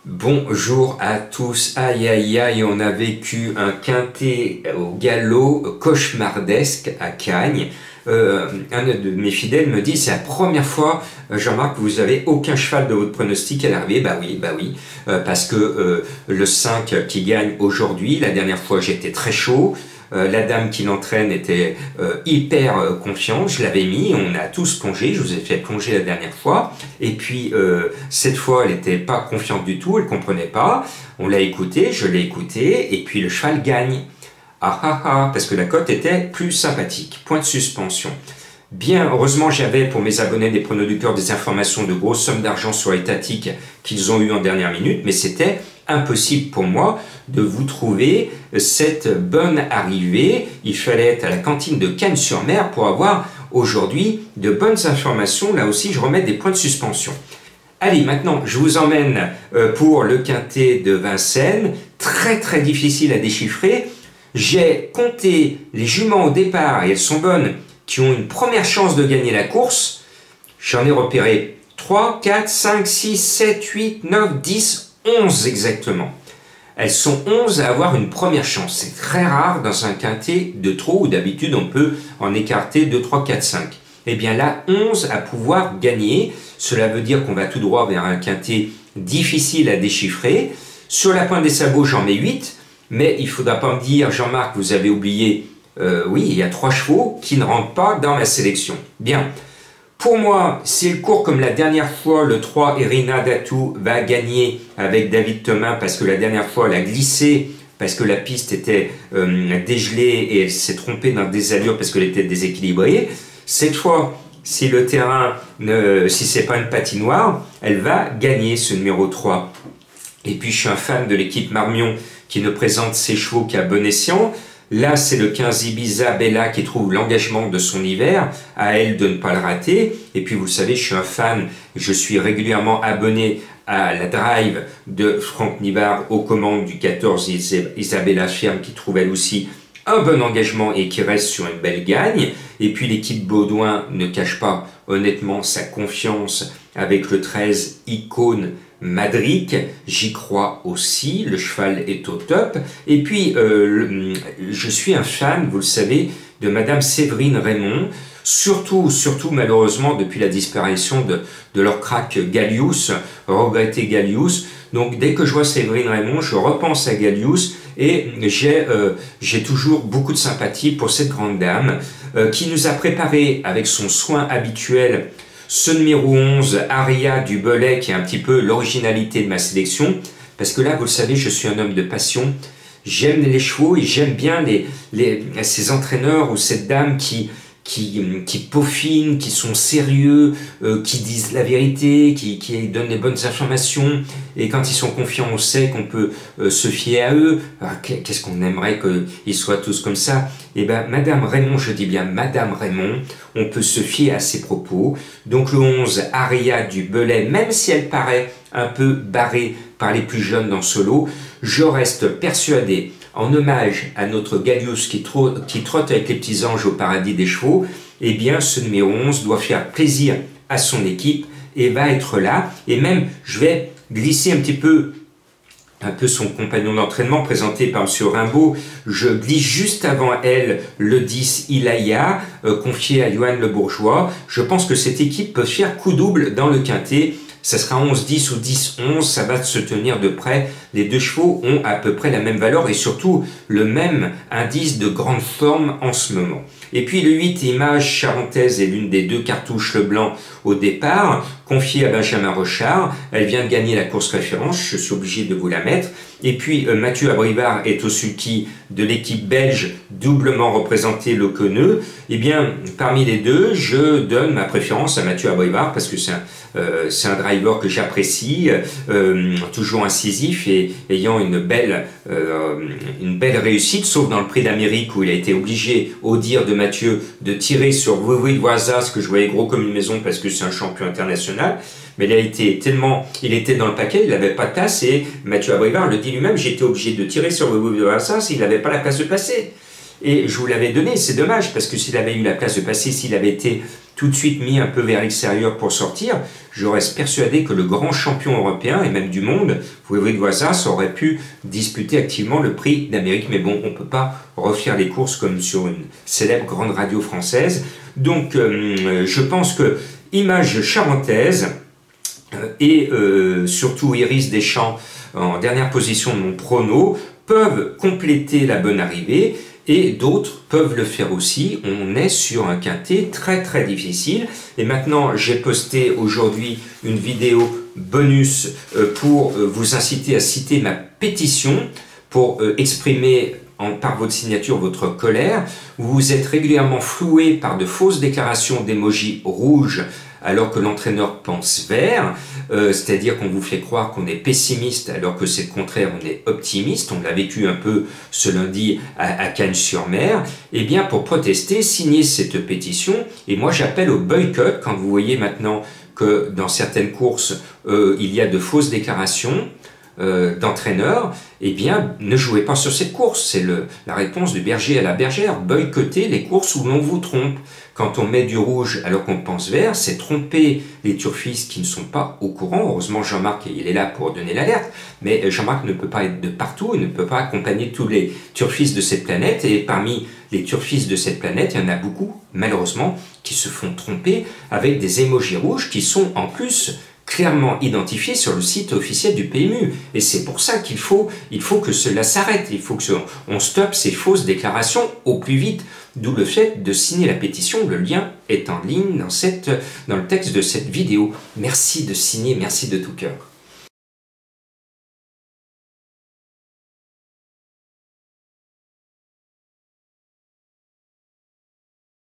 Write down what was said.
Bonjour à tous. Aïe aïe aïe, on a vécu un quintet au galop cauchemardesque à Cagnes. Un de mes fidèles me dit: c'est la première fois, Jean-Marc, que vous avez aucun cheval de votre pronostic à l'arrivée. Bah oui, parce que le 5 qui gagne aujourd'hui, la dernière fois j'étais très chaud. La dame qui l'entraîne était hyper confiante, je l'avais mis, on a tous plongé, je vous ai fait plonger la dernière fois, et puis cette fois elle n'était pas confiante du tout, elle comprenait pas, on l'a écouté, je l'ai écouté, et puis le cheval gagne. Parce que la cote était plus sympathique. Point de suspension. Bien, heureusement, j'avais pour mes abonnés des pronos du cœur des informations de grosses sommes d'argent sur les tactiques qu'ils ont eu en dernière minute, mais c'était impossible pour moi de vous trouver cette bonne arrivée. Il fallait être à la cantine de Cagnes-sur-Mer pour avoir aujourd'hui de bonnes informations. Là aussi, je remets des points de suspension. Allez, maintenant, je vous emmène pour le quintet de Vincennes. Très difficile à déchiffrer. J'ai compté les juments au départ, et elles sont bonnes, qui ont une première chance de gagner la course. J'en ai repéré 3, 4, 5, 6, 7, 8, 9, 10, 11 exactement. Elles sont 11 à avoir une première chance. C'est très rare dans un quintet de trop, où d'habitude on peut en écarter 2, 3, 4, 5. Eh bien là, 11 à pouvoir gagner. Cela veut dire qu'on va tout droit vers un quintet difficile à déchiffrer. Sur la pointe des sabots, j'en mets 8. Mais il ne faudra pas me dire: Jean-Marc, vous avez oublié, oui, il y a 3 chevaux qui ne rentrent pas dans ma sélection. Bien, pour moi, si elle court comme la dernière fois, le 3 Irina Datou va gagner avec David Thomas, parce que la dernière fois, elle a glissé, parce que la piste était dégelée et elle s'est trompée dans des allures parce qu'elle était déséquilibrée. Cette fois, si le terrain, si ce n'est pas une patinoire, elle va gagner ce numéro 3. Et puis, je suis un fan de l'équipe Marmion, qui ne présente ses chevaux qu'à bon escient. Là, c'est le 15 Ibiza Bella qui trouve l'engagement de son hiver, à elle de ne pas le rater. Et puis, vous le savez, je suis un fan, je suis régulièrement abonné à la drive de Franck Nivard aux commandes du 14 Isabella Ferme, qui trouve elle aussi un bon engagement et qui reste sur une belle gagne. Et puis, l'équipe Baudouin ne cache pas honnêtement sa confiance avec le 13 Icône Madric, j'y crois aussi, le cheval est au top. Et puis, je suis un fan, vous le savez, de Madame Séverine Raymond, surtout malheureusement depuis la disparition de leur crack Gallius, regretté Gallius. Donc dès que je vois Séverine Raymond, je repense à Gallius et j'ai toujours beaucoup de sympathie pour cette grande dame qui nous a préparé avec son soin habituel ce numéro 11, Aria du Belay, qui est un petit peu l'originalité de ma sélection, parce que là, vous le savez, je suis un homme de passion. J'aime les chevaux et j'aime bien ces entraîneurs ou cette dame qui peaufinent, qui sont sérieux, qui disent la vérité, qui donnent les bonnes informations. Et quand ils sont confiants, on sait qu'on peut se fier à eux. Qu'est-ce qu'on aimerait qu'ils soient tous comme ça? Eh bien, Madame Raymond, je dis bien Madame Raymond, on peut se fier à ses propos. Donc le 11, Aria du Belay, même si elle paraît un peu barrée par les plus jeunes dans ce lot, je reste persuadé, en hommage à notre Gallius qui trotte avec les petits anges au paradis des chevaux, eh bien ce numéro 11 doit faire plaisir à son équipe et va être là. Et même, je vais glisser un peu son compagnon d'entraînement présenté par M. Rimbaud. Je glisse juste avant elle le 10 Ilaya, confié à Johan Le Bourgeois. Je pense que cette équipe peut faire coup double dans le quintet. Ça sera 11-10 ou 10-11, ça va se tenir de près. Les deux chevaux ont à peu près la même valeur et surtout le même indice de grande forme en ce moment. Et puis le 8, Image Charentaise, est l'une des 2 cartouches Leblanc au départ, confiée à Benjamin Rochard. Elle vient de gagner la course référence, je suis obligé de vous la mettre. Et puis Mathieu Abrivard est au sulky de l'équipe belge, doublement représenté Lequeneux. Eh bien, parmi les deux, je donne ma préférence à Mathieu Abrivard parce que c'est un driver que j'apprécie, toujours incisif et ayant une belle réussite, sauf dans le Prix d'Amérique où il a été obligé, au dire de Mathieu, de tirer sur Vouvoui de Voisa, ce que je voyais gros comme une maison parce que c'est un champion international. Mais il était dans le paquet, il n'avait pas de place et Mathieu Abrivard le dit lui-même, j'étais obligé de tirer sur Vouvoui de Voisa s'il n'avait pas la place de passer. Et je vous l'avais donné, c'est dommage, parce que s'il avait eu la place de passer, s'il avait été tout de suite mis un peu vers l'extérieur pour sortir, j'aurais persuadé que le grand champion européen, et même du monde, Fouet Voisas, aurait pu disputer activement le prix d'Amérique. Mais bon, on ne peut pas refaire les courses comme sur une célèbre grande radio française. Donc, je pense que Image Charentaise et surtout Iris Deschamps, en dernière position de mon prono, peuvent compléter la bonne arrivée. Et d'autres peuvent le faire aussi. On est sur un quintet très très difficile. Et maintenant, j'ai posté aujourd'hui une vidéo bonus pour vous inciter à citer ma pétition pour exprimer par votre signature votre colère. Vous êtes régulièrement floué par de fausses déclarations d'émojis rouges alors que l'entraîneur pense vert, c'est-à-dire qu'on vous fait croire qu'on est pessimiste alors que c'est le contraire, on est optimiste. On l'a vécu un peu ce lundi à Cagnes-sur-Mer. Eh bien, pour protester, signez cette pétition. Et moi, j'appelle au boycott quand vous voyez maintenant que dans certaines courses, il y a de fausses déclarations d'entraîneurs. Eh bien, ne jouez pas sur cette course. C'est la réponse du berger à la bergère. Boycottez les courses où l'on vous trompe. Quand on met du rouge alors qu'on pense vert, c'est tromper les turfistes qui ne sont pas au courant. Heureusement, Jean-Marc, il est là pour donner l'alerte, mais Jean-Marc ne peut pas être de partout, il ne peut pas accompagner tous les turfistes de cette planète, et parmi les turfistes de cette planète, il y en a beaucoup, malheureusement, qui se font tromper avec des émojis rouges qui sont en plus clairement identifiés sur le site officiel du PMU. Et c'est pour ça qu'il faut que cela s'arrête, il faut qu'on stoppe ces fausses déclarations au plus vite. D'où le fait de signer la pétition. Le lien est en ligne dans le texte de cette vidéo. Merci de signer, merci de tout cœur.